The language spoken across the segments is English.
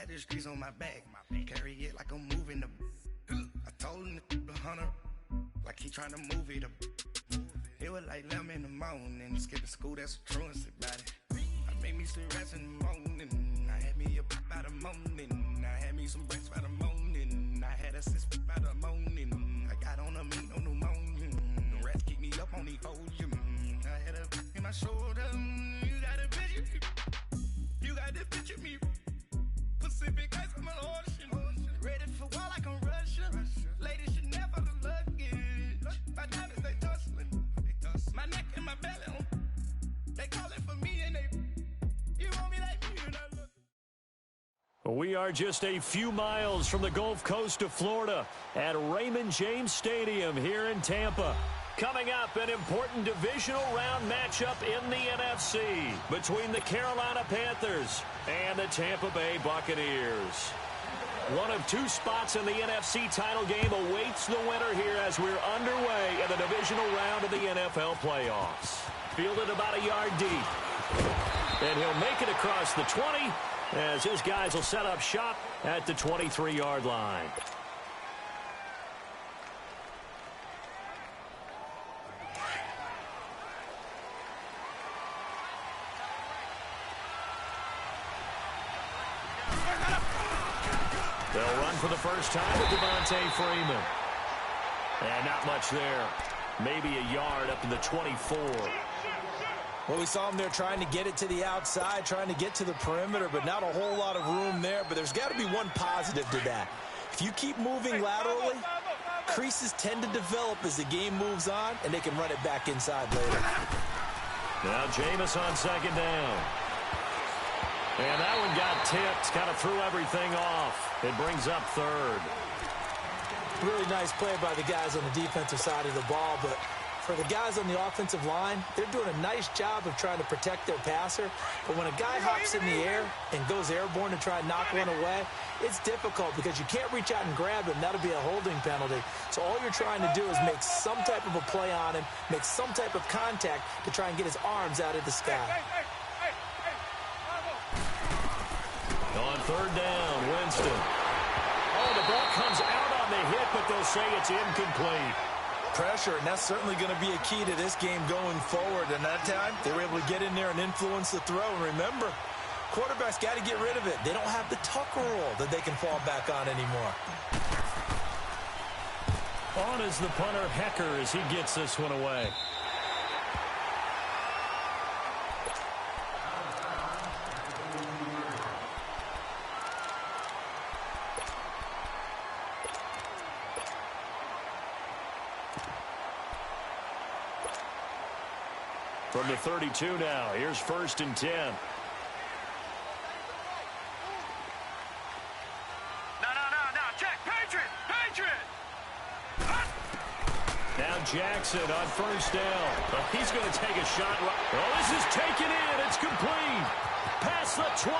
got the streets on my back. Carry it like I'm moving the. I told him the hunter, like he trying to move it up. It was like 11 in the morning. Skipping school, that's a truancy about it. I made me some rest in the morning. I had me a pop by the morning. I had me some breaks by the morning. I had a sis by the morning. I got on a meat on the morning. The rats keep me up on the ocean. I had a in my shoulder. You got a picture. You got to picture me. Pacific ice on my ocean. Ready for war like I'm Russia. Ladies should never the luggage. My diamonds they tussling. My neck and my belly. They calling for me and they. You want me like me and I look. We are just a few miles from the Gulf Coast of Florida at Raymond James Stadium here in Tampa. Coming up, an important divisional round matchup in the NFC between the Carolina Panthers and the Tampa Bay Buccaneers. One of two spots in the NFC title game awaits the winner here as we're underway in the divisional round of the NFL playoffs. Fielded about a yard deep. And he'll make it across the 20 as his guys will set up shop at the 23-yard line. They'll run for the first time with Devontae Freeman. And not much there. Maybe a yard up to the 24. Well, we saw him there trying to get it to the outside, trying to get to the perimeter, but not a whole lot of room there. But there's got to be one positive to that. If you keep moving laterally, creases tend to develop as the game moves on, and they can run it back inside later. Now Jameis on second down. And that one got tipped, kind of threw everything off. It brings up third. Really nice play by the guys on the defensive side of the ball, but for the guys on the offensive line, they're doing a nice job of trying to protect their passer. But when a guy hops in the air and goes airborne to try and knock one away, it's difficult because you can't reach out and grab him. That'll be a holding penalty. So all you're trying to do is make some type of a play on him, make some type of contact to try and get his arms out of the sky. On third down, Winston. Oh, the ball comes out on the hit, but they'll say it's incomplete. Pressure, and that's certainly going to be a key to this game going forward. And that time, they were able to get in there and influence the throw. And remember, quarterbacks got to get rid of it. They don't have the tucker roll that they can fall back on anymore. On is the punter, Hecker, as he gets this one away. From the 32 now, here's 1st and 10. No, check, Patriot! Now Jackson on first down. He's going to take a shot. Oh, this is taken in. It's complete. Past the 20.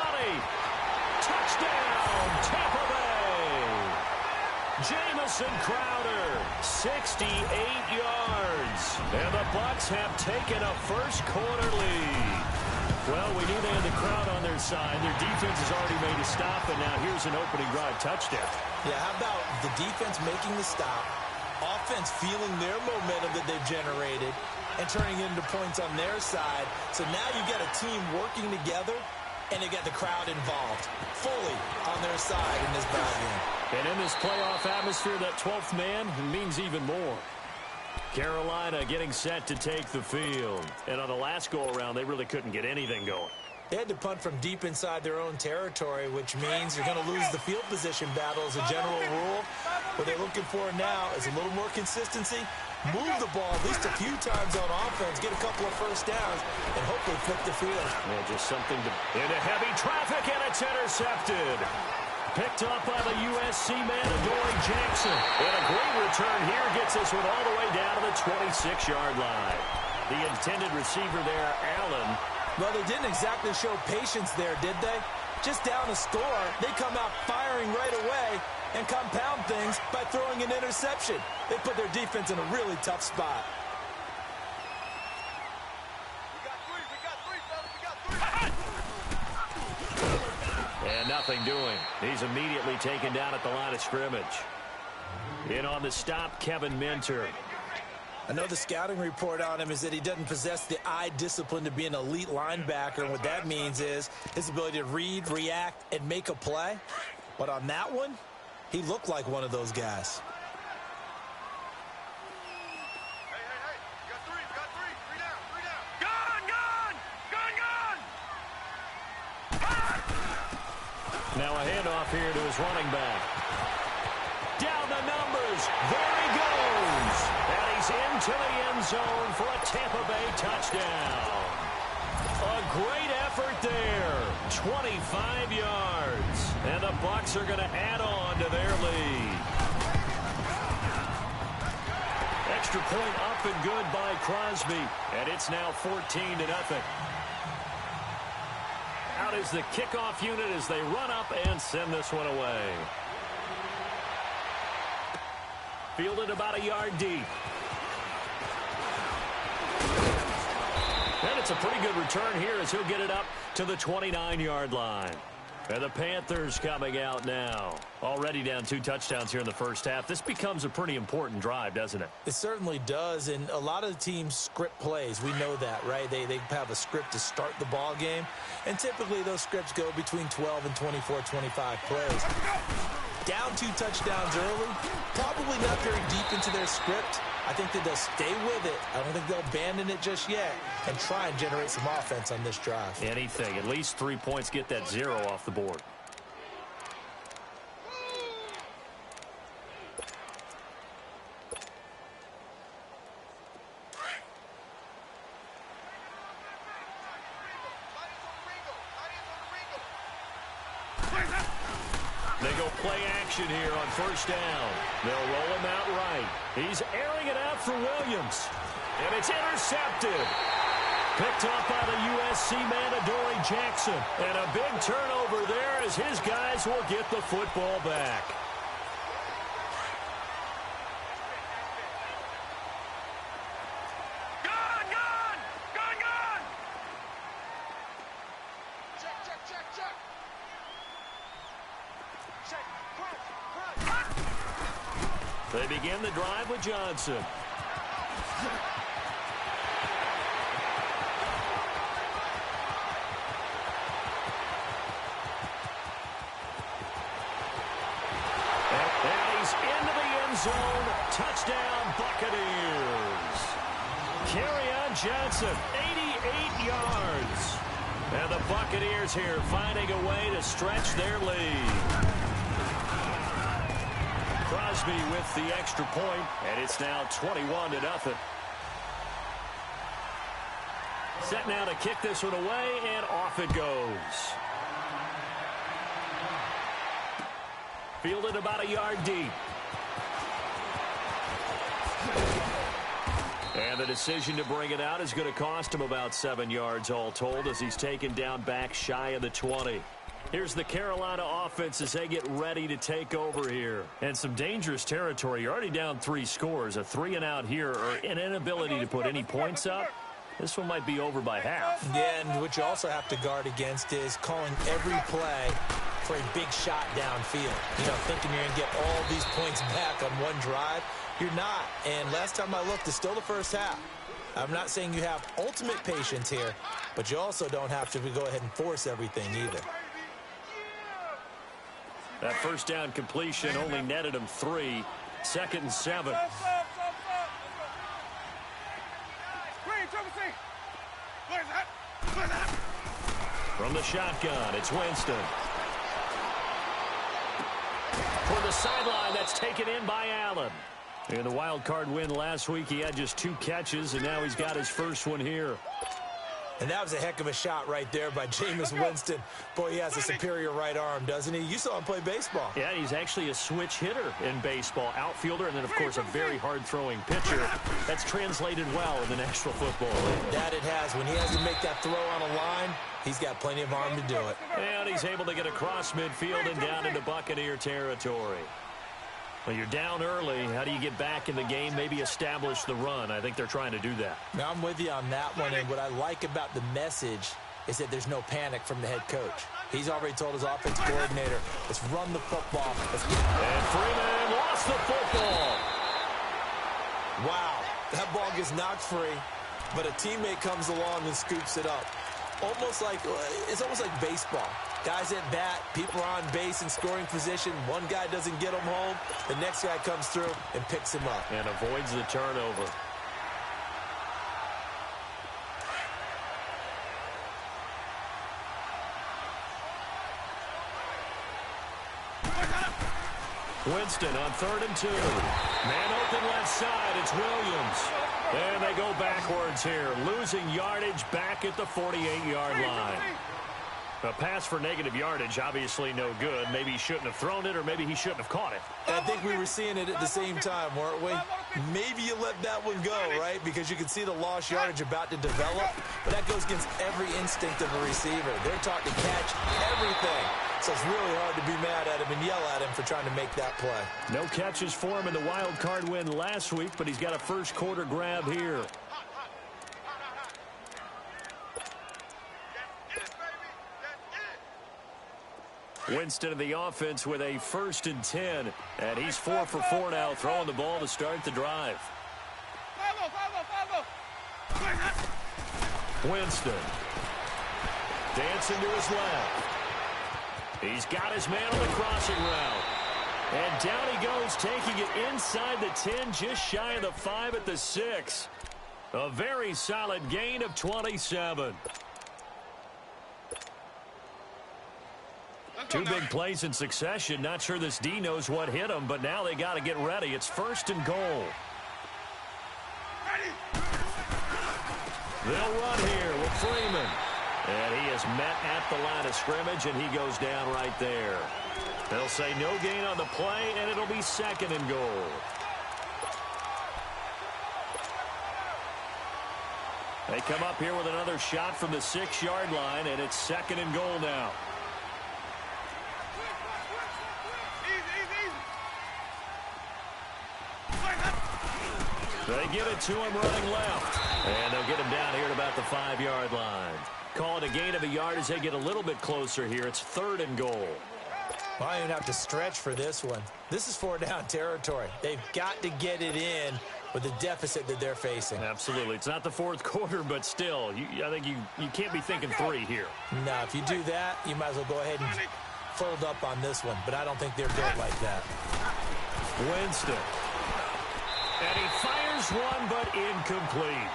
Touchdown, Tampa Bay. Jamison Crowder, 68 yards. And the Bucs have taken a first-quarter lead. Well, we knew they had the crowd on their side. Their defense has already made a stop, and now here's an opening drive touchdown. Yeah, how about the defense making the stop, offense feeling their momentum that they've generated, and turning it into points on their side. So now you've got a team working together, and they got the crowd involved fully on their side in this ball game. And in this playoff atmosphere, that 12th man means even more. Carolina getting set to take the field. And on the last go-around, they really couldn't get anything going. They had to punt from deep inside their own territory, which means you're going to lose the field position battle as a general rule. What they're looking for now is a little more consistency, move the ball at least a few times on offense, get a couple of first downs, and hopefully flip the field. Yeah, just something to... Into heavy traffic, and it's intercepted. Picked up by the USC man, Adoree Jackson. And a great return here gets this one all the way down to the 26-yard line. The intended receiver there, Allen. Well, they didn't exactly show patience there, did they? Just down a score, they come out firing right away and compound things by throwing an interception. They put their defense in a really tough spot. And nothing doing. He's immediately taken down at the line of scrimmage. In on the stop, Kevin Minter. I know the scouting report on him is that he doesn't possess the eye discipline to be an elite linebacker. And what that means is his ability to read, react, and make a play. But on that one, he looked like one of those guys. Now a handoff here to his running back. Down the numbers. There he goes. And he's into the end zone for a Tampa Bay touchdown. A great effort there. 25 yards. And the Bucs are going to add on to their lead. Extra point up and good by Crosby. And it's now 14-0. Out is the kickoff unit as they run up and send this one away. Fielded about a yard deep. And it's a pretty good return here as he'll get it up to the 29-yard line. And the Panthers coming out now. Already down 2 touchdowns here in the first half. This becomes a pretty important drive, doesn't it? It certainly does, and a lot of the teams script plays. We know that, right? They have a script to start the ball game, and typically those scripts go between 12 and 24, 25 plays. Down 2 touchdowns early, probably not very deep into their script. I think that they'll stay with it. I don't think they'll abandon it just yet and try and generate some offense on this drive. Anything. At least 3 points, get that 0 off the board. They go play action here on first down. They'll roll him out right. He's airing it out for Williams. And it's intercepted. Picked up by the USC man, Adoree Jackson. And a big turnover there as his guys will get the football back. They begin the drive with Johnson. And he's into the end zone. Touchdown, Buccaneers. Kerryon Johnson, 88 yards. And the Buccaneers here finding a way to stretch their lead. Crosby with the extra point, and it's now 21-0. Set now to kick this one away, and off it goes. Fielded about a yard deep. And the decision to bring it out is going to cost him about 7 yards all told as he's taken down back shy of the 20. Here's the Carolina offense as they get ready to take over here. And some dangerous territory. You're already down 3 scores. A 3-and-out here or an inability to put any points up. This one might be over by half. Yeah, and what you also have to guard against is calling every play for a big shot downfield. You know, thinking you're going to get all these points back on one drive. You're not. And last time I looked, it's still the first half. I'm not saying you have ultimate patience here, but you also don't have to go ahead and force everything either. That first down completion only netted him 3. 2nd and 7. From the shotgun, it's Winston. For the sideline, that's taken in by Allen. In the wild card win last week, he had just 2 catches, and now he's got his first one here. And that was a heck of a shot right there by Jameis Winston. Boy, he has a superior right arm, doesn't he? You saw him play baseball. Yeah, he's actually a switch hitter in baseball. Outfielder, and then, of course, a very hard-throwing pitcher. That's translated well in the National Football League. That it has. When he has to make that throw on a line, he's got plenty of arm to do it. And he's able to get across midfield and down into Buccaneer territory. Well, you're down early. How do you get back in the game, maybe establish the run? I think they're trying to do that. Now, I'm with you on that one, and what I like about the message is that there's no panic from the head coach. He's already told his offense coordinator, let's run the football. And Freeman lost the football. Wow, that ball gets knocked free, but a teammate comes along and scoops it up. It's almost like baseball. Guys at bat, people are on base in scoring position. One guy doesn't get him home. The next guy comes through and picks him up. And avoids the turnover. Winston on 3rd and 2. Man open left side. It's Williams. And they go backwards here, losing yardage back at the 48-yard line. A pass for negative yardage, obviously no good. Maybe he shouldn't have thrown it, or maybe he shouldn't have caught it. I think we were seeing it at the same time, weren't we? Maybe you let that one go, right? Because you can see the lost yardage about to develop. But that goes against every instinct of a receiver. They're taught to catch everything. So it's really hard to be mad at him and yell at him for trying to make that play. No catches for him in the wild card win last week, but he's got a first quarter grab here. Winston of the offense with a 1st and 10. And he's 4 for 4 now, throwing the ball to start the drive. Winston. Dancing to his left. He's got his man on the crossing route. And down he goes, taking it inside the 10, just shy of the 5 at the 6. A very solid gain of 27. Two big plays in succession. Not sure this D knows what hit him, but now they got to get ready. It's 1st and goal. They'll run here with Freeman. And he is met at the line of scrimmage, and he goes down right there. They'll say no gain on the play, and it'll be 2nd and goal. They come up here with another shot from the 6-yard line, and it's 2nd and goal now. They give it to him running left. And they'll get him down here at about the 5-yard line. Call it a gain of a yard as they get a little bit closer here. It's 3rd and goal. Well, I don't even have to stretch for this one. This is 4-down territory. They've got to get it in with the deficit that they're facing. Absolutely. It's not the 4th quarter, but still, I think you can't be thinking 3 here. No, if you do that, you might as well go ahead and fold up on this one. But I don't think they're built like that. Winston. And he fires one, but incomplete.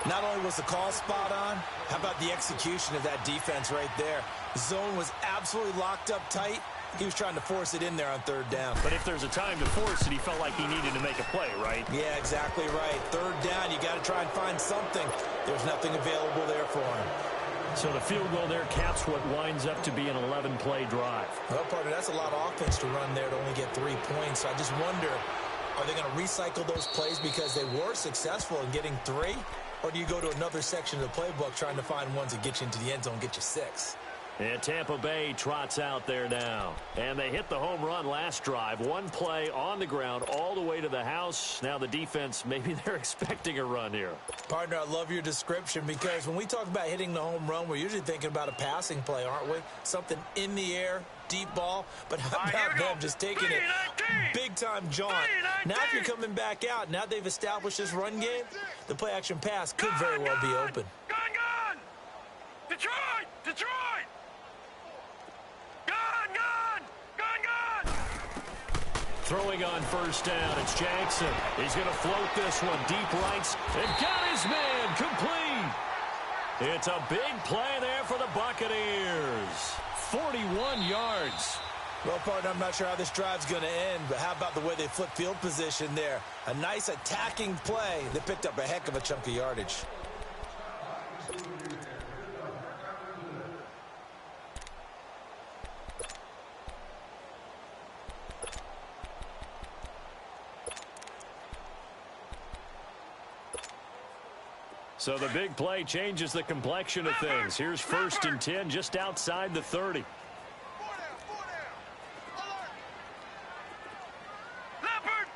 Not only was the call spot on, how about the execution of that defense right there? The zone was absolutely locked up tight. He was trying to force it in there on 3rd down. But if there's a time to force it, he felt like he needed to make a play, right? Yeah, exactly right. 3rd down, you got to try and find something. There's nothing available there for him. So the field goal there caps what winds up to be an 11-play drive. Well, partner, that's a lot of offense to run there to only get 3 points. So I just wonder, are they going to recycle those plays because they were successful in getting 3? Or do you go to another section of the playbook trying to find ones that get you into the end zone and get you 6? And Tampa Bay trots out there now. And they hit the home run last drive. 1 play on the ground all the way to the house. Now the defense, maybe they're expecting a run here. Partner, I love your description because when we talk about hitting the home run, we're usually thinking about a passing play, aren't we? Something in the air, deep ball. But how about them just taking it big-time jaunt? Now if you're coming back out, now they've established this run game, the play-action pass could very well be open. Gun! Detroit! Detroit! Gun! Throwing on 1st down, it's Jackson. He's going to float this one deep rights and got his man complete. It's a big play there for the Buccaneers. 41 yards. Well, partner, I'm not sure how this drive's going to end, but how about the way they flip field position there? A nice attacking play that picked up a heck of a chunk of yardage. So the big play changes the complexion of things. Here's 1st and 10 just outside the 30. Leopard!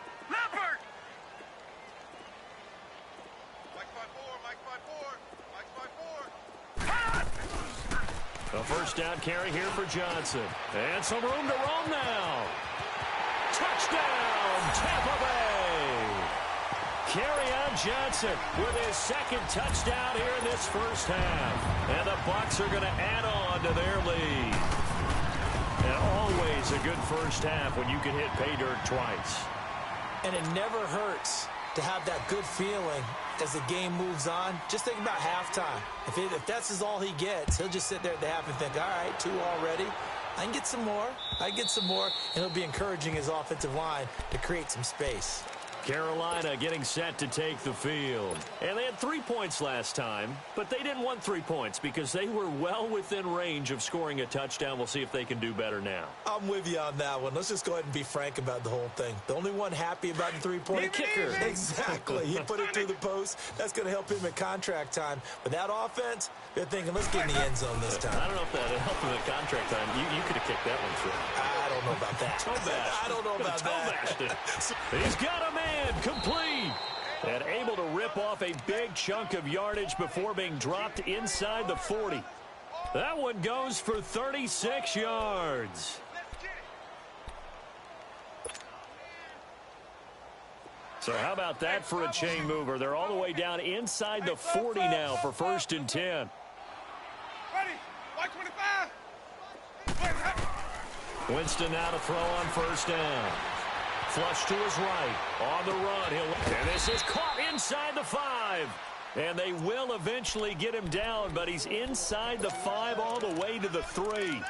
Mike 5-4. A first down carry here for Johnson. And some room to roam now. Touchdown, Tampa Bay. Kerryon Johnson with his second touchdown here in this first half. And the Bucs are going to add on to their lead. And always a good first half when you can hit pay dirt twice. And it never hurts to have that good feeling as the game moves on. Just think about halftime. If that's all he gets, he'll just sit there at the half and think, all right, 2 already. I can get some more. And he'll be encouraging his offensive line to create some space. Carolina getting set to take the field. And they had 3 points last time, but they didn't want 3 points because they were well within range of scoring a touchdown. We'll see if they can do better now. I'm with you on that one. Let's just go ahead and be frank about the whole thing. The only one happy about the 3-point kicker. Exactly. He put it through the post. That's going to help him at contract time. But that offense, they're thinking, let's get in the end zone this time. I don't know if that helped him at contract time. You could have kicked that one through. I don't know about that. I don't know about that. He's got a man complete. And able to rip off a big chunk of yardage before being dropped inside the 40. That one goes for 36 yards. So how about that for a chain mover? They're all the way down inside the 40 now for 1st and 10. Ready? White 25. Winston now to throw on 1st down. Flush to his right. On the run. And this is caught inside the 5. And they will eventually get him down, but he's inside the 5 all the way to the 3.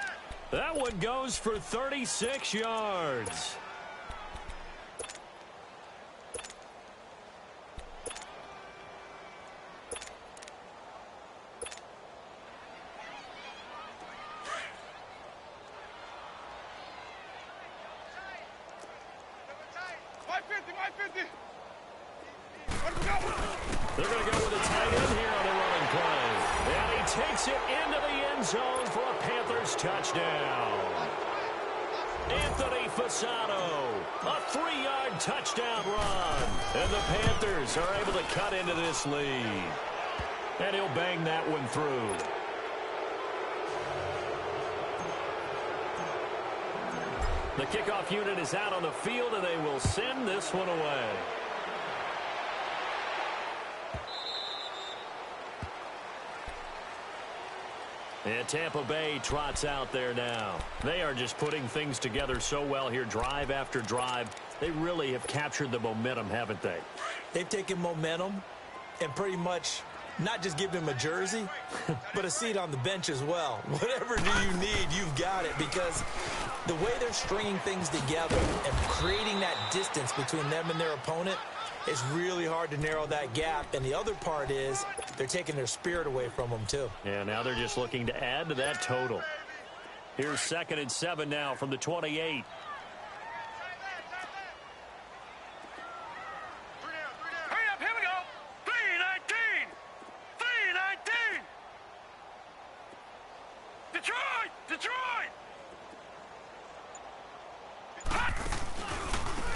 That one goes for 36 yards. They're going to go with a tight end here on the running play. And he takes it into the end zone for a Panthers touchdown. Anthony Fasano, a 3-yard touchdown run. And the Panthers are able to cut into this lead. And he'll bang that one through. The kickoff unit is out on the field, and they will send this one away. And Tampa Bay trots out there now. They are just putting things together so well here, drive after drive. They really have captured the momentum, haven't they? They've taken momentum and pretty much not just given him a jersey, but a seat on the bench as well. Whatever do you need, you've got it, because the way they're stringing things together and creating that distance between them and their opponent, it's really hard to narrow that gap. And the other part is they're taking their spirit away from them, too. Yeah, now they're just looking to add to that total. Here's 2nd and 7 now from the 28. Hurry up, here we go. 3-19. 3-19. Detroit! Detroit!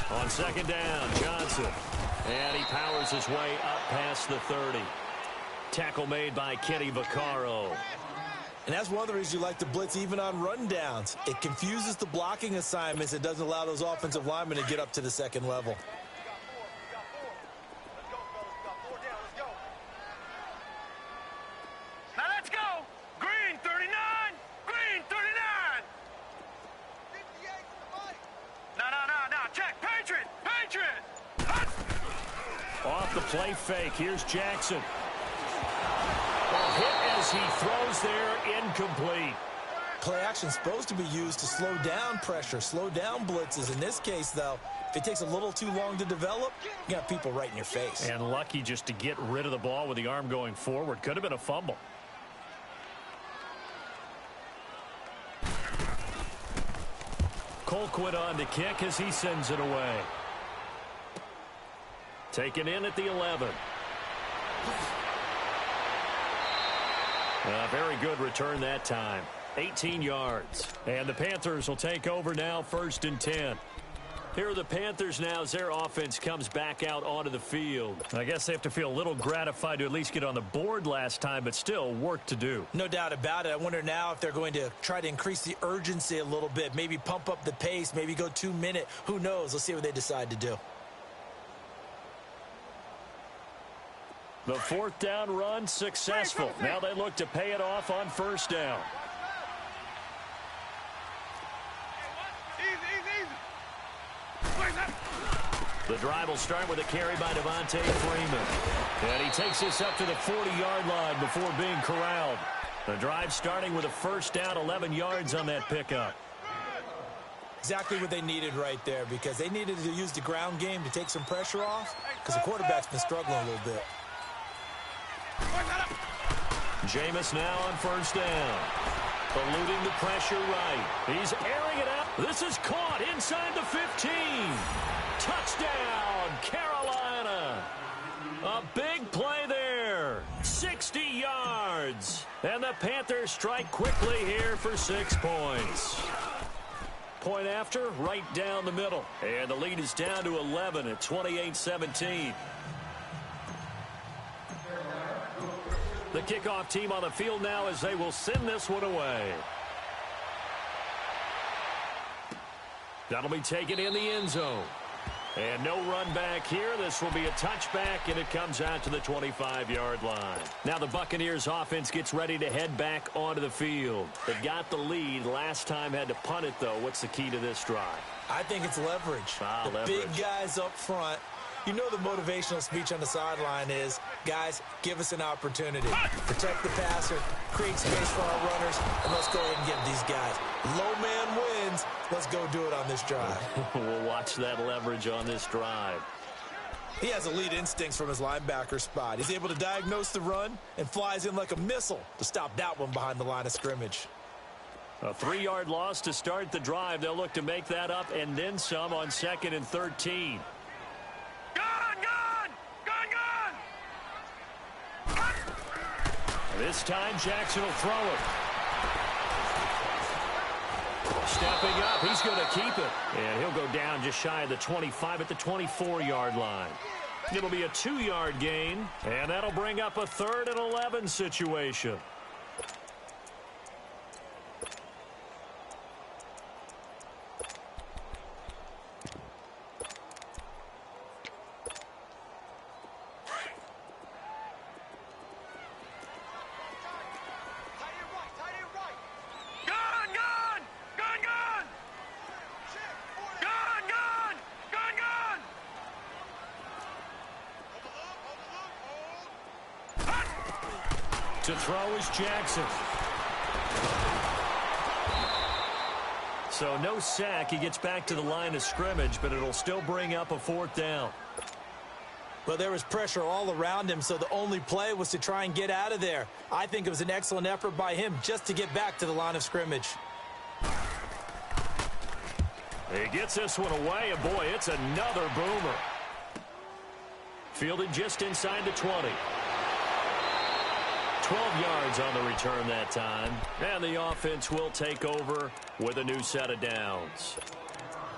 On 2nd down, Johnson. And he powers his way up past the 30. Tackle made by Kenny Vaccaro. And that's one of the reasons you like to blitz even on rundowns. It confuses the blocking assignments. It doesn't allow those offensive linemen to get up to the second level. Now let's go. Green 39. Green 39. No. Check. Patriot. Patriot. Off the play fake. Here's Jackson. A hit as he throws there, incomplete. Play action supposed to be used to slow down pressure, slow down blitzes. In this case, though, if it takes a little too long to develop, you got people right in your face. And lucky just to get rid of the ball with the arm going forward. Could have been a fumble. Colquitt on to kick as he sends it away. Taken in at the 11. A very good return that time. 18 yards. And the Panthers will take over now, 1st and 10. Here are the Panthers now as their offense comes back out onto the field. I guess they have to feel a little gratified to at least get on the board last time, but still work to do. No doubt about it. I wonder now if they're going to try to increase the urgency a little bit, maybe pump up the pace, maybe go 2-minute. Who knows? Let's see what they decide to do. The fourth down run successful. Now they look to pay it off on first down. The drive will start with a carry by Devontae Freeman. And he takes this up to the 40-yard line before being corralled. The drive starting with a first down, 11 yards on that pickup. Exactly what they needed right there, because they needed to use the ground game to take some pressure off, because the quarterback's been struggling a little bit. Jameis now on first down. Eluding the pressure right. He's airing it out. This is caught inside the 15. Touchdown, Carolina. A big play there. 60 yards. And the Panthers strike quickly here for 6 points. Point after, right down the middle. And the lead is down to 11 at 28-17. The kickoff team on the field now as they will send this one away. That'll be taken in the end zone. And no run back here. This will be a touchback, and it comes out to the 25-yard line. Now the Buccaneers offense gets ready to head back onto the field. They got the lead. Last time had to punt it, though. What's the key to this drive? I think it's leverage. Leverage. Big guys up front. You know the motivational speech on the sideline is, guys, give us an opportunity. Protect the passer, create space for our runners, and let's go ahead and get these guys. Low man wins. Let's go do it on this drive. We'll watch that leverage on this drive. He has elite instincts from his linebacker spot. He's able to diagnose the run and flies in like a missile to stop that one behind the line of scrimmage. A 3-yard loss to start the drive. They'll look to make that up and then some on 2nd and 13. This time, Jackson will throw it. Stepping up, he's going to keep it. And he'll go down just shy of the 25 at the 24-yard line. It'll be a 2-yard gain, and that'll bring up a 3rd and 11 situation. To throw is Jackson. So no sack. He gets back to the line of scrimmage, but it'll still bring up a 4th down. Well, there was pressure all around him, so the only play was to try and get out of there. I think it was an excellent effort by him just to get back to the line of scrimmage. He gets this one away, and boy, it's another boomer. Fielded just inside the 20. 12 yards on the return that time. And the offense will take over with a new set of downs.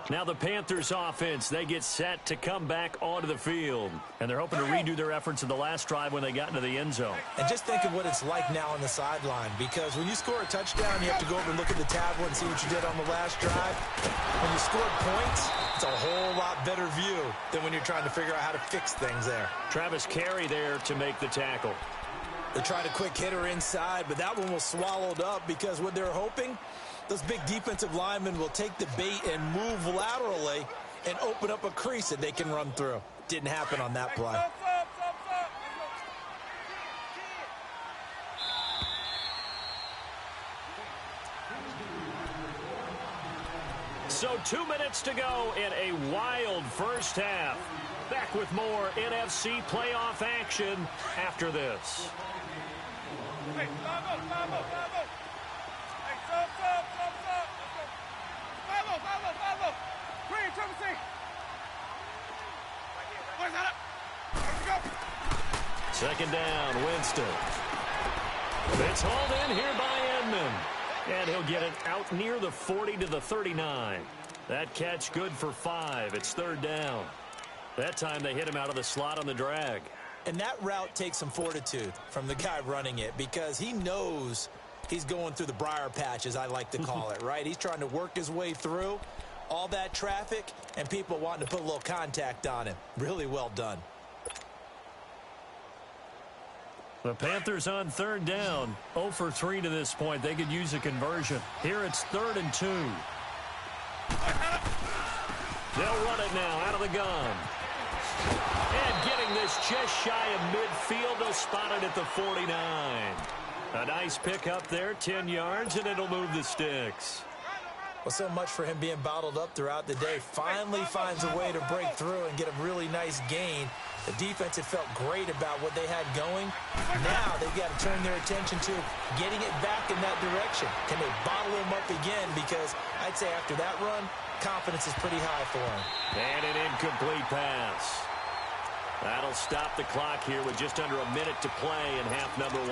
Now the Panthers offense, they get set to come back onto the field. And they're hoping to redo their efforts in the last drive when they got into the end zone. And just think of what it's like now on the sideline. Because when you score a touchdown, you have to go over and look at the tablet and see what you did on the last drive. When you scored points, it's a whole lot better view than when you're trying to figure out how to fix things there. Travis Carey there to make the tackle. They tried a quick hitter inside, but that one was swallowed up because what they're hoping, those big defensive linemen will take the bait and move laterally and open up a crease that they can run through. Didn't happen on that play. So 2 minutes to go in a wild first half. Back with more NFC playoff action after this. Hey, Follow. Green, Travis. Where's that up? Let's go. 2nd down, Winston. It's hauled in here by Edmond. And he'll get it out near the 40 to the 39. That catch good for 5. It's 3rd down. That time they hit him out of the slot on the drag. And that route takes some fortitude from the guy running it because he knows he's going through the briar patch, as I like to call it, right? He's trying to work his way through all that traffic and people wanting to put a little contact on him. Really well done. The Panthers on 3rd down. 0 for 3 to this point. They could use a conversion. Here it's 3rd and 2. They'll run it now out of the gun. And getting this just shy of midfield. They'll spot it at the 49. A nice pick up there, 10 yards, and it'll move the sticks. Well, so much for him being bottled up throughout the day. Finally finds a way to break through and get a really nice gain. The defense had felt great about what they had going. Now they've got to turn their attention to getting it back in that direction. Can they bottle him up again? Because I'd say after that run, confidence is pretty high for him. And an incomplete pass. That'll stop the clock here with just under a minute to play in half number 1.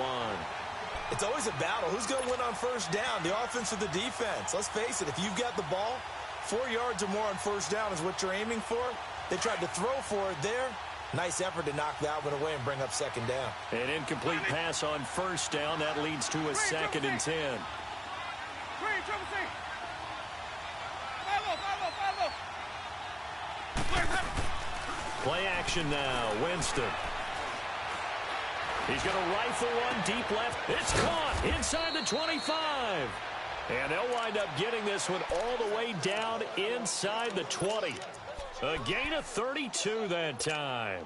It's always a battle. Who's going to win on 1st down, the offense or the defense? Let's face it, if you've got the ball, 4 yards or more on 1st down is what you're aiming for. They tried to throw for it there. Nice effort to knock that one away and bring up 2nd down. An incomplete pass on 1st down. That leads to a 2nd and 10. Play action now. Winston. He's going to rifle one deep left. It's caught inside the 25. And they'll wind up getting this one all the way down inside the 20. A gain of 32 that time.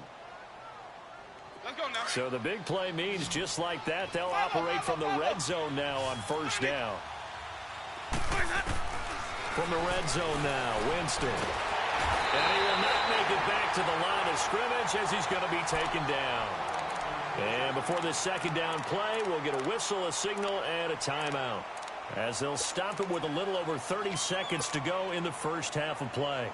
Let's go now. So the big play means just like that, they'll operate from the red zone now on 1st down. From the red zone now, Winston. And he will not make it back to the line of scrimmage as he's going to be taken down. And before this 2nd down play, we'll get a whistle, a signal, and a timeout, as they'll stop it with a little over 30 seconds to go in the 1st half of play.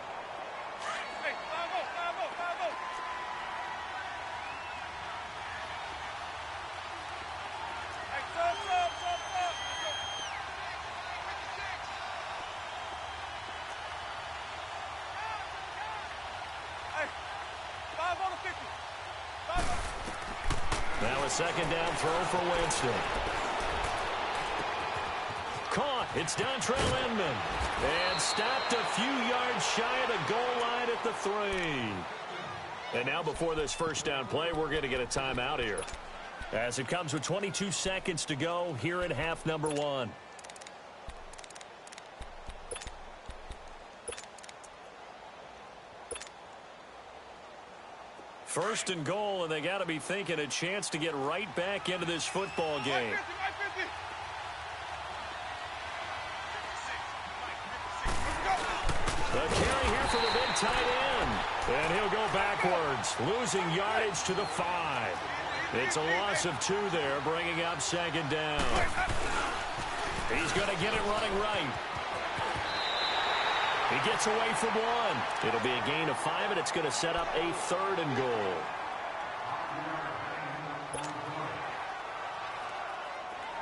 Now a 2nd down throw for Winston. Caught. It's Dontrell Inman. And stopped a few yards shy of the goal line at the 3. And now before this 1st down play, we're going to get a timeout here, as it comes with 22 seconds to go here in half number 1. First and goal, and they got to be thinking a chance to get right back into this football game. The carry here for the big tight end. And he'll go backwards, losing yardage to the 5. It's a loss of 2 there, bringing up 2nd down. He's going to get it running right. He gets away from 1. It'll be a gain of 5, and it's going to set up a 3rd and goal.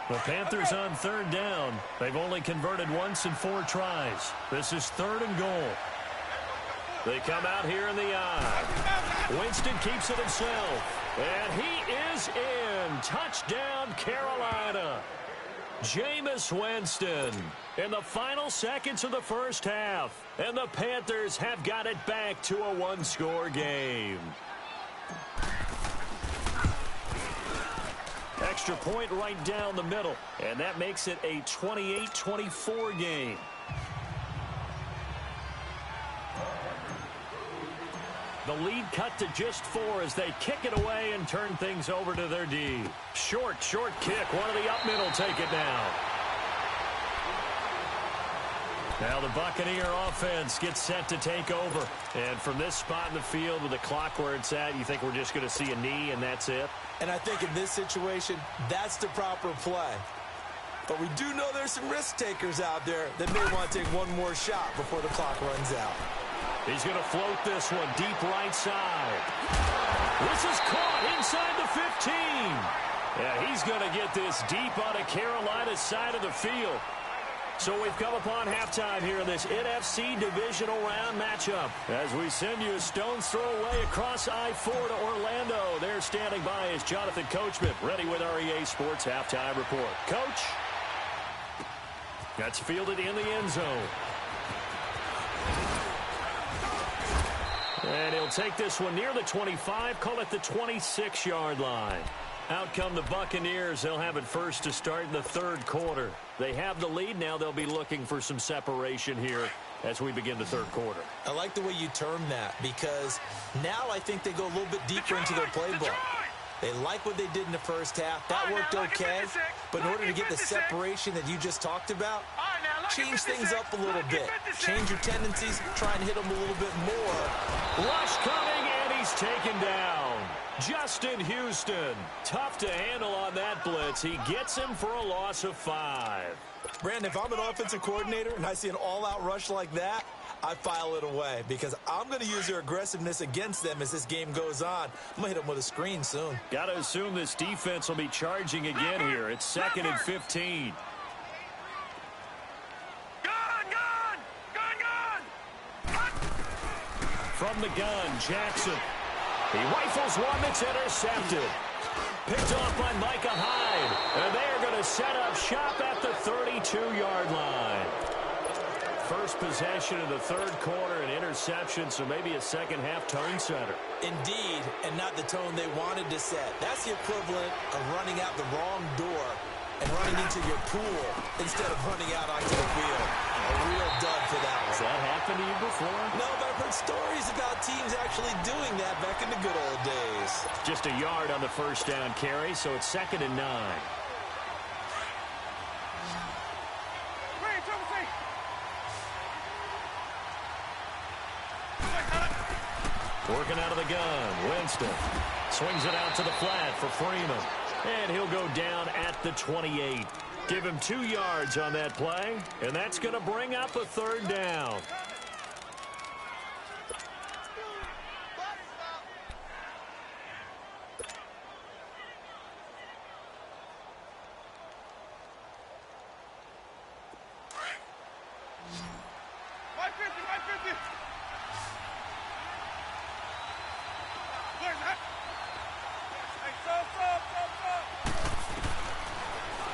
The Panthers on 3rd down. They've only converted once in 4 tries. This is 3rd and goal. They come out here in the I. Winston keeps it himself. And he is in. Touchdown, Carolina. Jameis Winston in the final seconds of the 1st half. And the Panthers have got it back to a 1-score game. Extra point right down the middle. And that makes it a 28-24 game. The lead cut to just 4 as they kick it away and turn things over to their D. Short kick. One of the up middle take it now. Now the Buccaneer offense gets set to take over. And from this spot in the field with the clock where it's at, you think we're just going to see a knee and that's it? And I think in this situation, that's the proper play. But we do know there's some risk takers out there that may want to take one more shot before the clock runs out. He's going to float this one deep right side. This is caught inside the 15. Yeah, he's going to get this deep on a Carolina side of the field. So we've come upon halftime here in this NFC divisional round matchup. As we send you a stone's throw away across I-4 to Orlando. There standing by is Jonathan Coachman, ready with our EA Sports halftime report. Coach, that's fielded in the end zone. And he'll take this one near the 25, call it the 26-yard line. Out come the Buccaneers. They'll have it first to start in the third quarter. They have the lead. Now they'll be looking for some separation here as we begin the third quarter. I like the way you term that because now I think they go a little bit deeper into their playbook. They like what they did in the first half. That worked okay. But in order to get the separation that you just talked about, change things up a little bit. Change your tendencies. Try and hit them a little bit more. Rush coming, and he's taken down. Justin Houston, tough to handle on that blitz. He gets him for a loss of 5. Brandon, if I'm an offensive coordinator and I see an all-out rush like that, I file it away because I'm going to use their aggressiveness against them as this game goes on. I'm going to hit them with a screen soon. Got to assume this defense will be charging again here. It's 2nd and 15. From the gun, Jackson. He rifles one that's intercepted. Picked off by Micah Hyde. And they're going to set up shop at the 32-yard line. First possession of the third quarter, an interception, so maybe a second-half tone setter. Indeed, and not the tone they wanted to set. That's the equivalent of running out the wrong door and running into your pool instead of running out onto the field. A real dud for that one. Has that happened to you before? No, but I've heard stories about teams actually doing that back in the good old days. Just a yard on the first down carry, so it's 2nd and 9. Working out of the gun, Winston swings it out to the flat for Freeman. And he'll go down at the 28. Give him 2 yards on that play, and that's going to bring up a third down.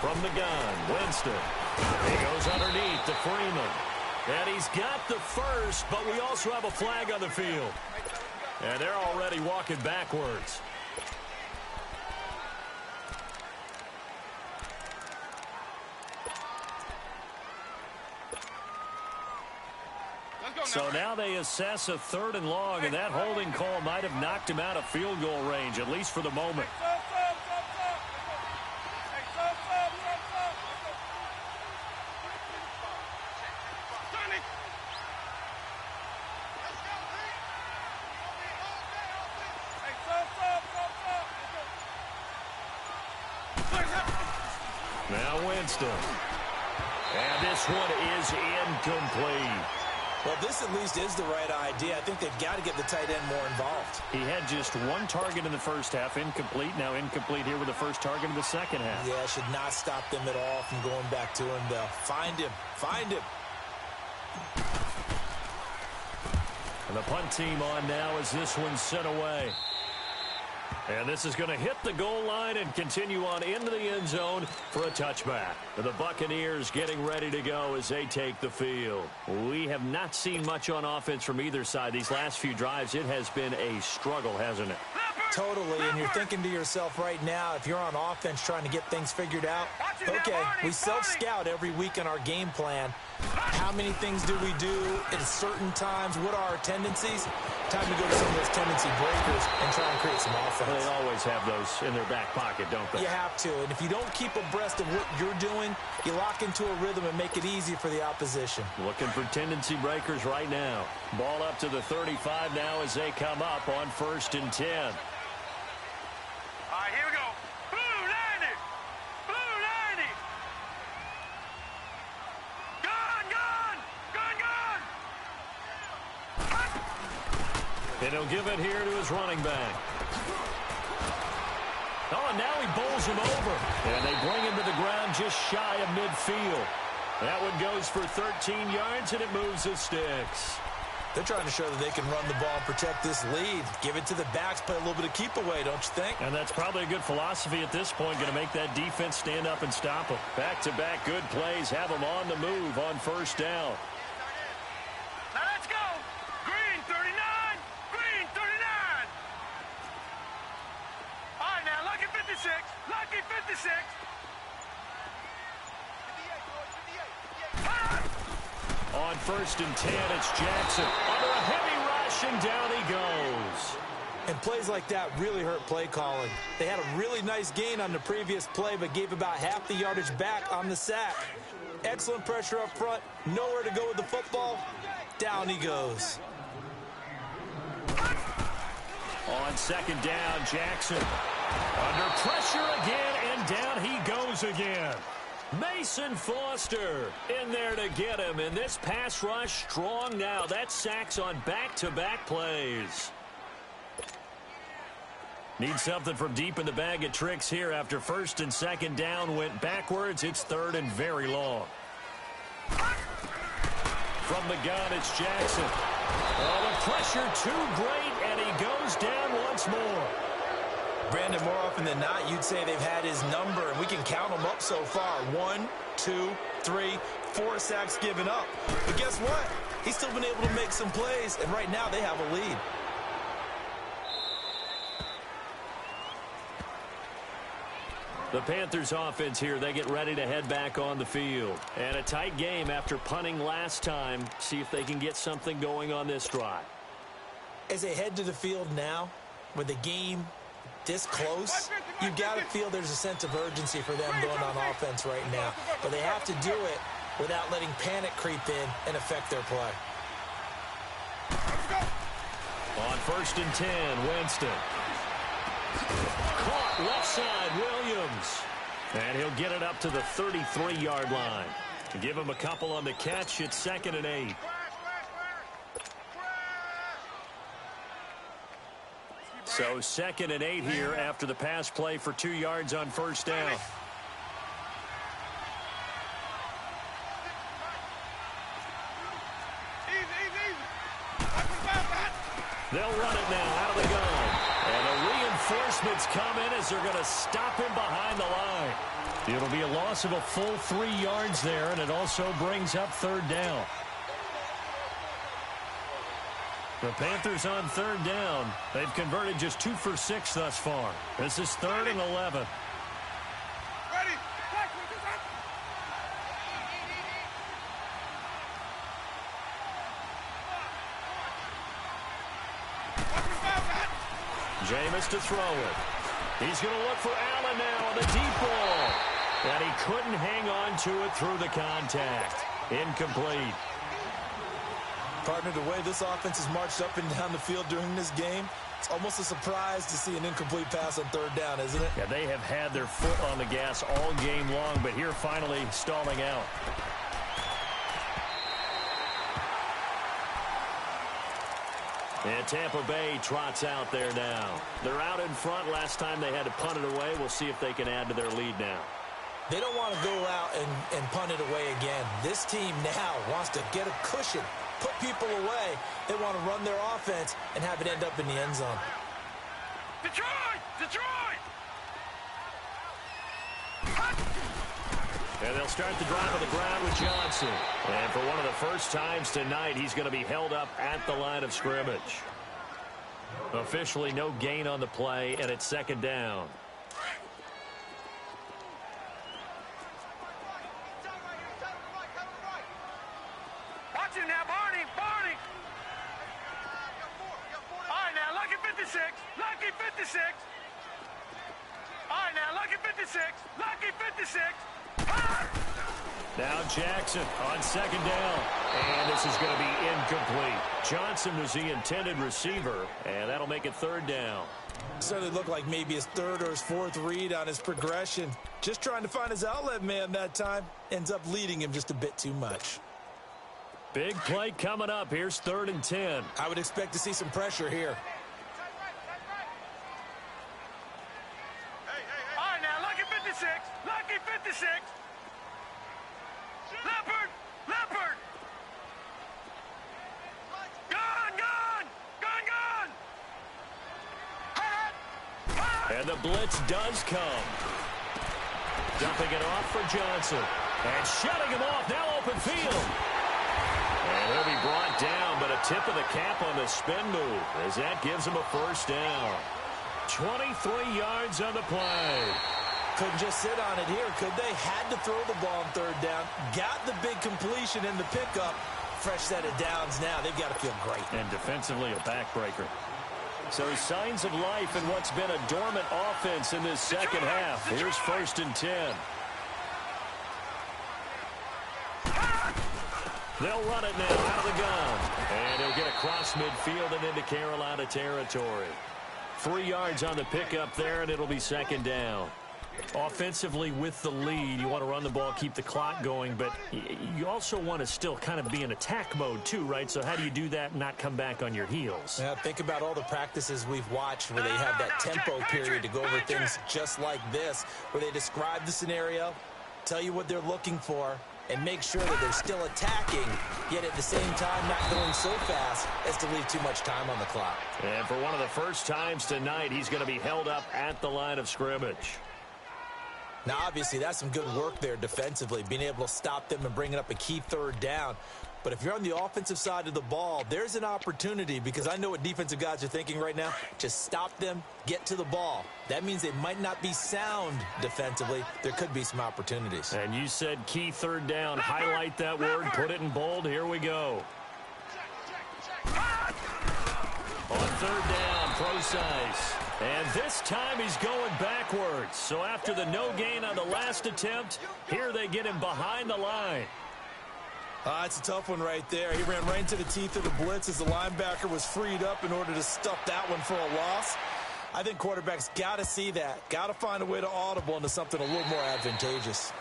From the gun, Winston. He goes underneath to Freeman. And he's got the first, but we also have a flag on the field. And they're already walking backwards. So now they assess a 3rd and long, and that holding call might have knocked him out of field goal range, at least for the moment. Now Winston. And this one is incomplete. Well, this at least is the right idea. I think they've got to get the tight end more involved. He had just 1 target in the first half, incomplete. Now incomplete here with the first target in the second half. Yeah, should not stop them at all from going back to him, though. Find him. Find him. And the punt team on now as this one's sent away. And this is going to hit the goal line and continue on into the end zone for a touchback. The Buccaneers getting ready to go as they take the field. We have not seen much on offense from either side. These last few drives, it has been a struggle, hasn't it? Totally, and you're thinking to yourself right now, if you're on offense trying to get things figured out, okay, we self-scout every week in our game plan. How many things do we do at certain times? What are our tendencies? Time to go to some of those tendency breakers and try and create some offense. They always have those in their back pocket, don't they? You have to, and if you don't keep abreast of what you're doing, you lock into a rhythm and make it easy for the opposition. Looking for tendency breakers right now. Ball up to the 35 now as they come up on 1st and 10. All right, here we go. Blue 90. Blue 90. Gun, gun. Gun, gun. And he'll give it here to his running back. Oh, and now he bowls him over. And they bring him to the ground just shy of midfield. That one goes for 13 yards, and it moves the sticks. They're trying to show that they can run the ball and protect this lead. Give it to the backs, play a little bit of keep away, don't you think? And that's probably a good philosophy at this point, going to make that defense stand up and stop them. Back-to-back good plays have them on the move on first down. Now let's go. Green 39. Green 39. All right, now lucky 56. Lucky 56. 58, 58. On first and 10, it's Jackson. Under a heavy rush, and down he goes. And plays like that really hurt play calling. They had a really nice gain on the previous play, but gave about half the yardage back on the sack. Excellent pressure up front. Nowhere to go with the football. Down he goes. On second down, Jackson. Under pressure again, and down he goes again. Mason Foster in there to get him, and this pass rush strong now. That's sacks on back-to-back plays. Need something from deep in the bag of tricks here after first and second down went backwards. It's third and very long. From the gun, it's Jackson. Oh, the pressure too great, and he goes down once more. Brandon, more often than not, you'd say they've had his number, and we can count them up so far. 1, 2, 3, 4 sacks given up. But guess what? He's still been able to make some plays, and right now they have a lead. The Panthers offense here, they get ready to head back on the field. And a tight game after punting last time. See if they can get something going on this drive. As they head to the field now, with the game this close, you've got to feel there's a sense of urgency for them going on offense right now. But they have to do it without letting panic creep in and affect their play. On first and 10, Winston. Caught left side, Williams. And he'll get it up to the 33-yard line. To give him a couple on the catch, it's second and 8. So second and 8 here after the pass play for 2 yards on first down. They'll run it now out of the gun. And the reinforcements come in as they're going to stop him behind the line. It'll be a loss of a full 3 yards there, and it also brings up third down. The Panthers on third down. They've converted just 2 for 6 thus far. This is third and 11. Jameis to throw it. He's going to look for Allen now on the deep ball. And he couldn't hang on to it through the contact. Incomplete. Partner, the way this offense has marched up and down the field during this game, it's almost a surprise to see an incomplete pass on third down, isn't it? Yeah, they have had their foot on the gas all game long, but here finally stalling out. And Tampa Bay trots out there now. They're out in front. Last time they had to punt it away. We'll see if they can add to their lead now. They don't want to go out and punt it away again. This team now wants to get a cushion, put people away. They want to run their offense and have it end up in the end zone. Detroit! Detroit! And they'll start the drive on the ground with Johnson. And for one of the first times tonight, he's going to be held up at the line of scrimmage. Officially no gain on the play, and it's second down. Watch him now, Barney! Barney! All right, now, lucky 56. Lucky 56. All right, now, lucky 56. Lucky 56. Now Jackson on second down. And this is going to be incomplete. Johnson was the intended receiver, and that'll make it third down. Certainly looked like maybe his third or his fourth read on his progression. Just trying to find his outlet man that time. Ends up leading him just a bit too much. Big play coming up. Here's third and 10. I would expect to see some pressure here. All right, now, lucky 56. Lucky 56. Leopard! And the blitz does come. Dumping it off for Johnson. And shutting him off, now open field. And he'll be brought down, but a tip of the cap on the spin move as that gives him a first down. 23 yards on the play. Couldn't just sit on it here, could they? Had to throw the ball on third down. Got the big completion in the pickup. Fresh set of downs now. They've got to feel great. And defensively, a backbreaker. So signs of life in what's been a dormant offense in this second half. Here's 1st and 10. They'll run it now out of the gun. And he'll get across midfield and into Carolina territory. 3 yards on the pickup there, and it'll be 2nd down. Offensively with the lead, you want to run the ball, keep the clock going, but you also want to still kind of be in attack mode too, right? So how do you do that and not come back on your heels? Yeah, think about all the practices we've watched where they have that tempo period to go over things just like this, where they describe the scenario, tell you what they're looking for, and make sure that they're still attacking, yet at the same time not going so fast as to leave too much time on the clock. And for one of the first times tonight, he's going to be held up at the line of scrimmage. Now, obviously, that's some good work there defensively, being able to stop them and bringing up a key 3rd down. But if you're on the offensive side of the ball, there's an opportunity, because I know what defensive guys are thinking right now. Just stop them, get to the ball. That means they might not be sound defensively. There could be some opportunities. And you said key 3rd down. Highlight that word, put it in bold. Here we go. On 3rd down, Procise. And this time he's going backwards. So after the no gain on the last attempt, here they get him behind the line. It's a tough one right there. He ran right into the teeth of the blitz as the linebacker was freed up in order to stuff that one for a loss. I think quarterbacks got to see that. Got to find a way to audible into something a little more advantageous.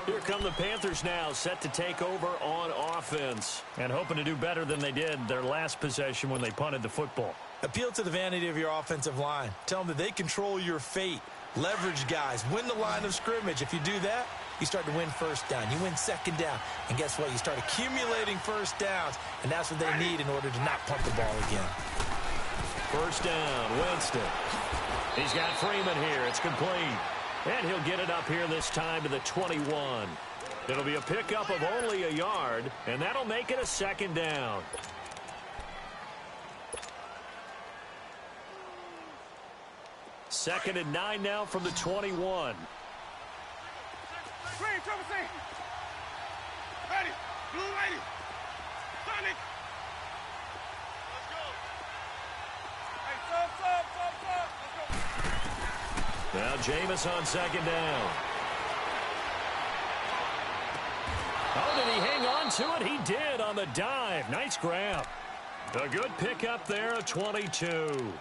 Here come the Panthers now, set to take over on offense. And hoping to do better than they did their last possession when they punted the football. Appeal to the vanity of your offensive line. Tell them that they control your fate. Leverage guys. Win the line of scrimmage. If you do that, you start to win 1st down. You win 2nd down. And guess what? You start accumulating 1st downs. And that's what they need in order to not punt the ball again. 1st down, Winston. He's got Freeman here. It's complete. And he'll get it up here this time to the 21. It'll be a pickup of only a yard, and that'll make it a 2nd down. Second and 9 now from the 21. Green, triple C. Ready. Blue lady. Sonic. Let's go. Hey, sub. Let's go. Now Jameis on 2nd down. Oh, did he hang on to it? He did on the dive. Nice grab. A good pickup there, a 22.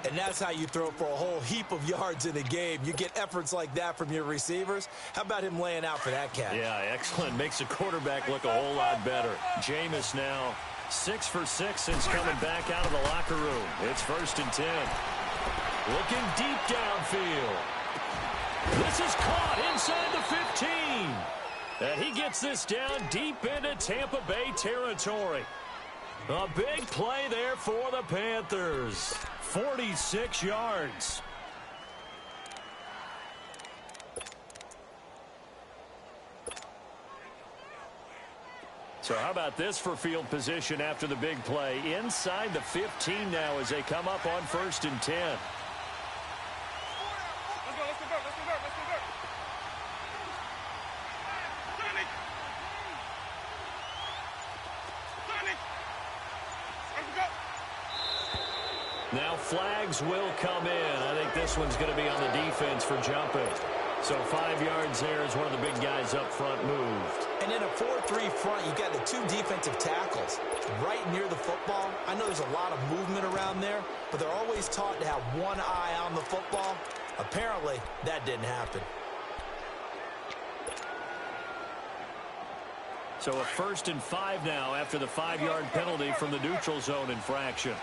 And that's how you throw for a whole heap of yards in a game. You get efforts like that from your receivers. How about him laying out for that catch? Yeah, excellent. Makes the quarterback look a whole lot better. Jameis now 6 for 6 since coming back out of the locker room. It's 1st and 10. Looking deep downfield. This is caught inside the 15. And he gets this down deep into Tampa Bay territory. A big play there for the Panthers. 46 yards. So how about this for field position after the big play? Inside the 15 now as they come up on 1st and 10. Let's convert. Sonic. Let's go. Now flags will come in. I think this one's going to be on the defense for jumping. So 5 yards there as one of the big guys up front moved. And in a 4-3 front, you got the 2 defensive tackles right near the football. I know there's a lot of movement around there, but they're always taught to have one eye on the football. Apparently, that didn't happen. So a 1st and 5 now after the 5-yard penalty from the neutral zone infraction.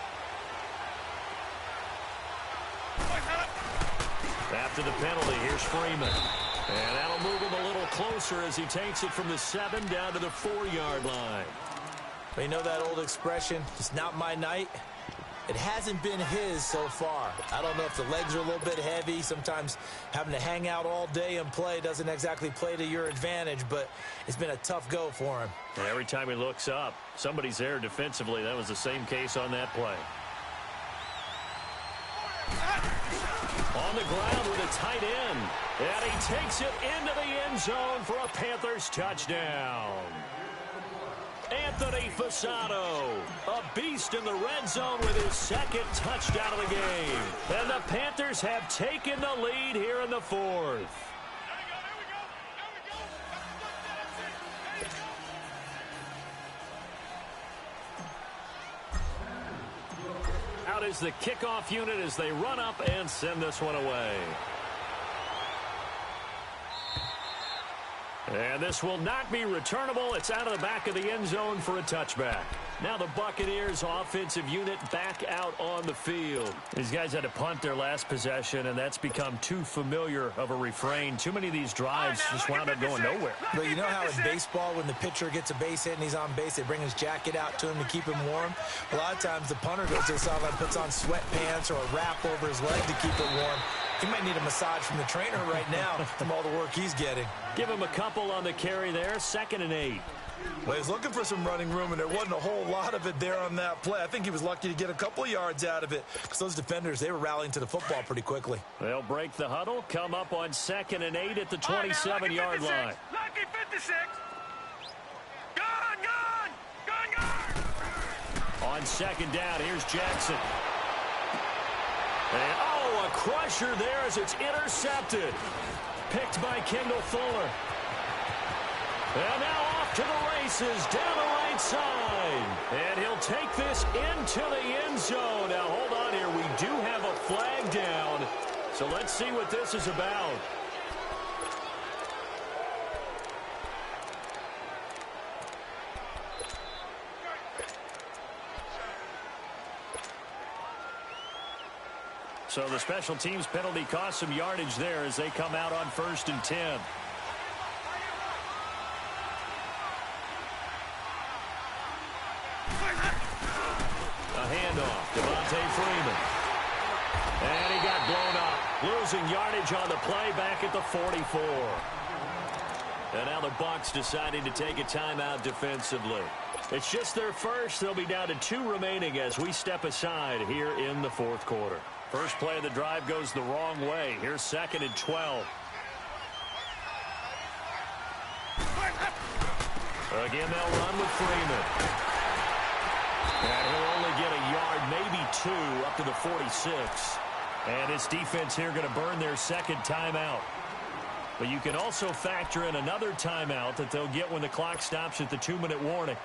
After the penalty, here's Freeman. And that'll move him a little closer as he takes it from the 7 down to the 4-yard line. You know that old expression, it's not my night? It hasn't been his so far. I don't know if the legs are a little bit heavy. Sometimes having to hang out all day and play doesn't exactly play to your advantage, but it's been a tough go for him. And every time he looks up, somebody's there defensively. That was the same case on that play. On the ground with a tight end. And he takes it into the end zone for a Panthers touchdown. Anthony Fasano, a beast in the red zone with his second touchdown of the game. And the Panthers have taken the lead here in the fourth. Out is the kickoff unit as they run up and send this one away. And this will not be returnable. It's out of the back of the end zone for a touchback. Now the Buccaneers offensive unit back out on the field. These guys had to punt their last possession, and that's become too familiar of a refrain. Too many of these drives just wound up going nowhere. But you know how in baseball, when the pitcher gets a base hit and he's on base, they bring his jacket out to him to keep him warm? A lot of times the punter goes to the sideline, puts on sweatpants or a wrap over his leg to keep it warm. He might need a massage from the trainer right now from all the work he's getting. Give him a couple on the carry there, 2nd and 8. Well, he's looking for some running room, and there wasn't a whole lot of it there on that play. I think he was lucky to get a couple yards out of it because those defenders, they were rallying to the football pretty quickly. They'll break the huddle, come up on 2nd and 8 at the 27-yard line. Lucky 56. Gone. On 2nd down, here's Jackson. And, oh, a crusher there as it's intercepted. Picked by Kendall Fuller. And now off to the races down the right side. And he'll take this into the end zone. Now, hold on here. We do have a flag down. So let's see what this is about. So the special teams penalty cost some yardage there as they come out on 1st and 10. A handoff, Devontae Freeman. And he got blown up. Losing yardage on the play back at the 44. And now the Bucs deciding to take a timeout defensively. It's just their first. They'll be down to 2 remaining as we step aside here in the 4th quarter. First play of the drive goes the wrong way. Here's 2nd and 12. Again, they'll run with Freeman. And he'll only get a yard, maybe 2, up to the 46. And his defense here going to burn their 2nd timeout. But you can also factor in another timeout that they'll get when the clock stops at the 2-minute warning.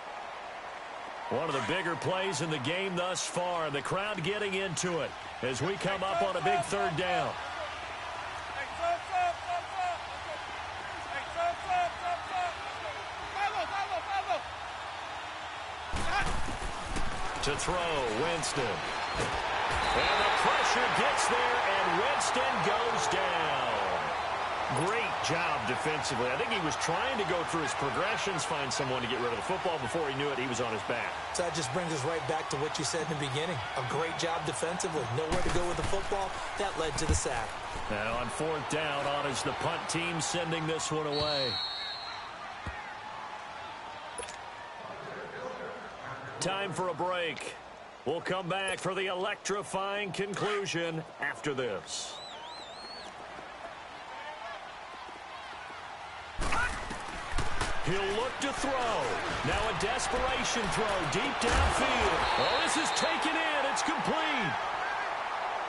One of the bigger plays in the game thus far. The crowd getting into it as we come up on a big 3rd down. To throw, Winston. And the pressure gets there, and Winston goes down. Great job defensively. I think he was trying to go through his progressions, find someone to get rid of the football. Before he knew it, he was on his back. So that just brings us right back to what you said in the beginning. A great job defensively. Nowhere to go with the football. That led to the sack. Now on 4th down, on is the punt team sending this one away. Time for a break. We'll come back for the electrifying conclusion after this. He'll look to throw. Now a desperation throw deep downfield. Oh, this is taken in. It's complete.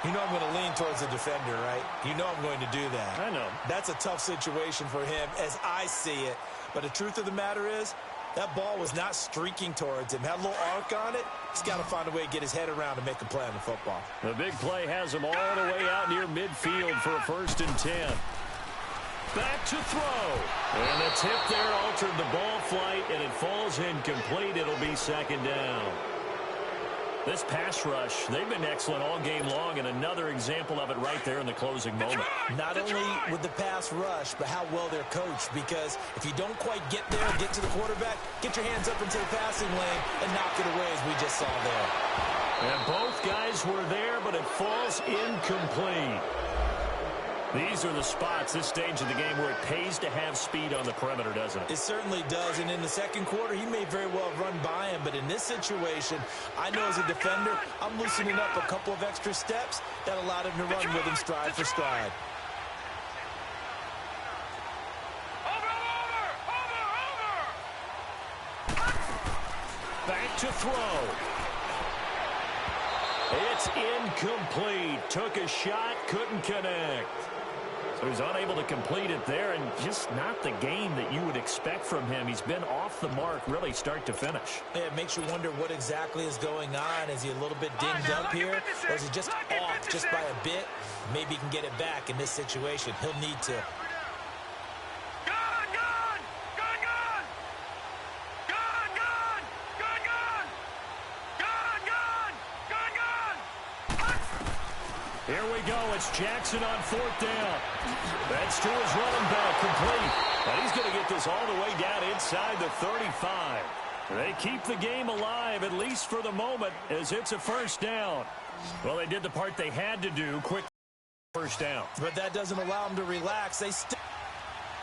You know I'm going to lean towards the defender, right? You know I'm going to do that. I know. That's a tough situation for him as I see it. But the truth of the matter is, that ball was not streaking towards him. Had a little arc on it. He's got to find a way to get his head around and make a play on the football. The big play has him all the way out near midfield for a 1st and 10. Back to throw. And the tip there altered the ball flight, and it falls incomplete. It'll be 2nd down. This pass rush, they've been excellent all game long, and another example of it right there in the closing moment. Not only with the pass rush, but how well they're coached, because if you don't quite get there, get to the quarterback, get your hands up into the passing lane and knock it away as we just saw there. And both guys were there, but it falls incomplete. These are the spots, this stage of the game, where it pays to have speed on the perimeter, doesn't it? It certainly does, and in the second quarter, he may very well have run by him, but in this situation, I know as a defender, I'm loosening up a couple of extra steps that allowed him to run with him stride for stride. Back to throw. It's incomplete. Took a shot, couldn't connect. So he's unable to complete it there, and just not the game that you would expect from him. He's been off the mark, really, start to finish. Yeah, it makes you wonder what exactly is going on. Is he a little bit dinged up here, or is he just off just by a bit? Maybe he can get it back in this situation. He'll need to. Here we go. It's Jackson on fourth down. That's to his running back, complete. And he's going to get this all the way down inside the 35. They keep the game alive, at least for the moment, as it's a first down. Well, they did the part they had to do. Quick first down. But that doesn't allow them to relax. They still.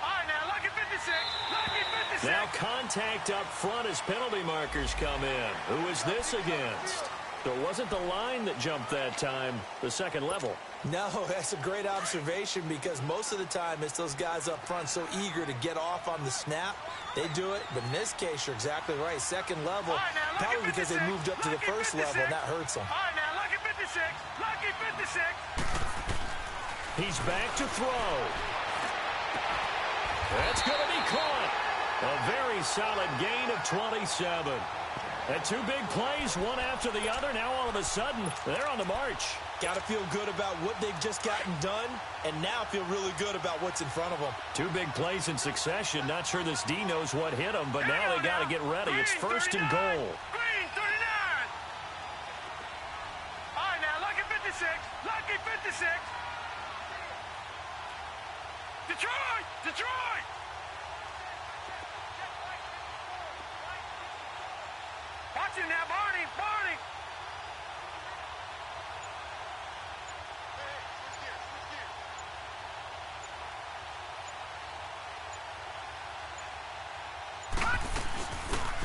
All right, now, lucky 56. Lucky 56. Now contact up front as penalty markers come in. Who is this against? So it wasn't the line that jumped that time, the second level. No, that's a great observation because most of the time it's those guys up front so eager to get off on the snap. They do it, but in this case, you're exactly right. Second level, probably because they moved up to the first level, and that hurts them. All right, now, lucky 56. Lucky 56. He's back to throw. That's going to be caught. A very solid gain of 27. And two big plays, one after the other. Now all of a sudden, they're on the march. Got to feel good about what they've just gotten done, and now feel really good about what's in front of them. Two big plays in succession. Not sure this D knows what hit them, but now they got to get ready. It's first and goal. Green 39. All right, now, lucky 56. Lucky 56. Detroit! Detroit! Watch him now, Barney! Barney!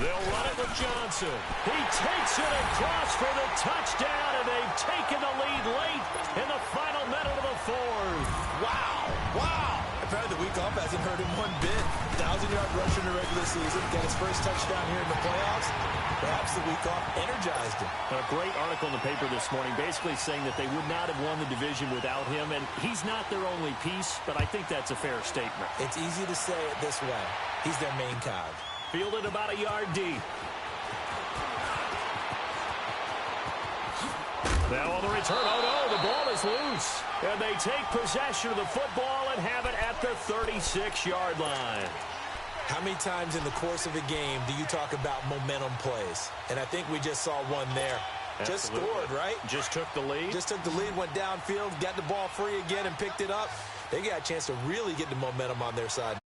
They'll run it with Johnson. He takes it across for the touchdown, and they've taken the lead late in the final minute of the fourth. Wow. Wow. Apparently the week off hasn't hurt him one bit. 1,000-yard rush in the regular season. Got his first touchdown here in the playoffs. Perhaps the week off energized him. A great article in the paper this morning basically saying that they would not have won the division without him, and he's not their only piece, but I think that's a fair statement. It's easy to say it this way. He's their main cog. Fielded about a yard deep. Now on the return, oh no, the ball is loose. And they take possession of the football and have it at the 36-yard line. How many times in the course of a game do you talk about momentum plays? And I think we just saw one there. Absolutely. Just scored, right? Just took the lead. Just took the lead, went downfield, got the ball free again and picked it up. They got a chance to really get the momentum on their side.